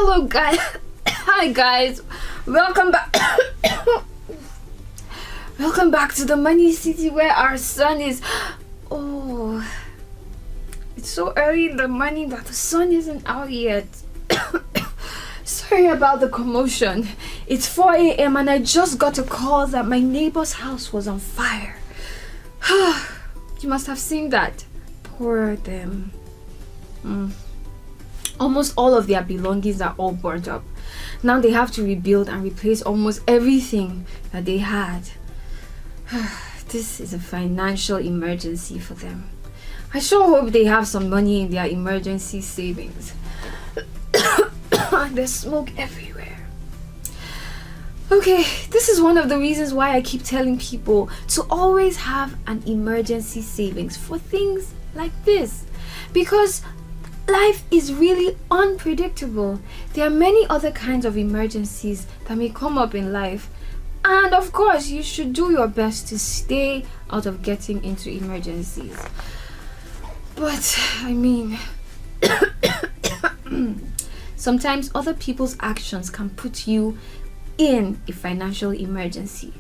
Hello guys. Hi guys, welcome back. Welcome back to the money city where our sun is. Oh, it's so early in the morning that the sun isn't out yet. Sorry about the commotion. It's 4 a.m. and I just got a call that my neighbor's house was on fire. You must have seen that. Poor them. Almost all of their belongings are all burnt up. Now they have to rebuild and replace almost everything that they had. This is a financial emergency for them. I sure hope they have some money in their emergency savings. There's smoke everywhere. Okay, this is one of the reasons why I keep telling people to always have an emergency savings for things like this. Because life is really unpredictable. There are many other kinds of emergencies that may come up in life. And of course, you should do your best to stay out of getting into emergencies. But, I mean, sometimes other people's actions can put you in a financial emergency.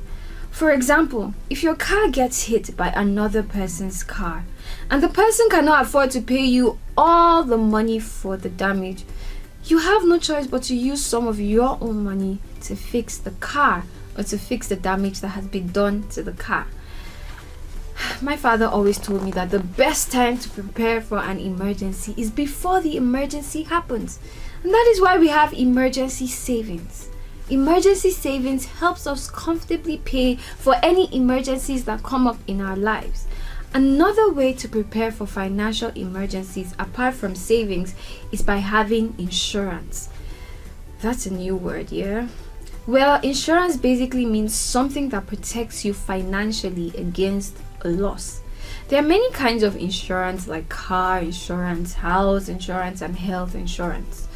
For example, if your car gets hit by another person's car and the person cannot afford to pay you all the money for the damage, you have no choice but to use some of your own money to fix the car or to fix the damage that has been done to the car. My father always told me that the best time to prepare for an emergency is before the emergency happens. And that is why we have emergency savings. Emergency savings helps us comfortably pay for any emergencies that come up in our lives. Another way to prepare for financial emergencies apart from savings is by having insurance. That's a new word, yeah? Well, insurance basically means something that protects you financially against a loss. There are many kinds of insurance like car insurance, house insurance, and health insurance.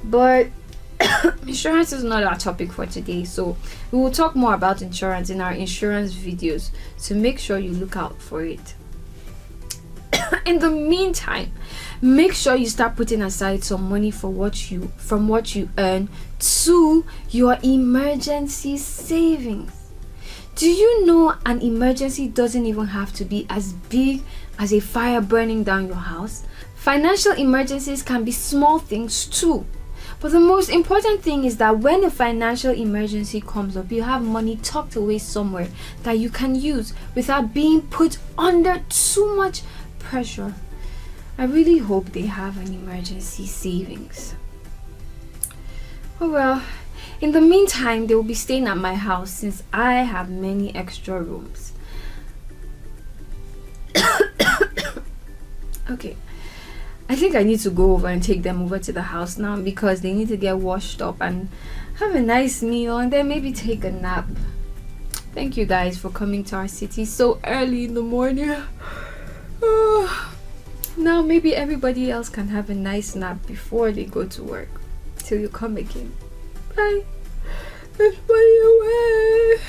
But insurance is not our topic for today, so we will talk more about insurance in our insurance videos, so make sure you look out for it. In the meantime, make sure you start putting aside some money from what you earn to your emergency savings. Do you know an emergency doesn't even have to be as big as a fire burning down your house? Financial emergencies can be small things too. But the most important thing is that when a financial emergency comes up, you have money tucked away somewhere that you can use without being put under too much pressure. I really hope they have an emergency savings. Oh well, in the meantime, they will be staying at my house since I have many extra rooms. Okay. I think I need to go over and take them over to the house now because they need to get washed up and have a nice meal and then maybe take a nap. Thank you guys for coming to our city so early in the morning. Now maybe everybody else can have a nice nap before they go to work till you come again. Bye. Let's away.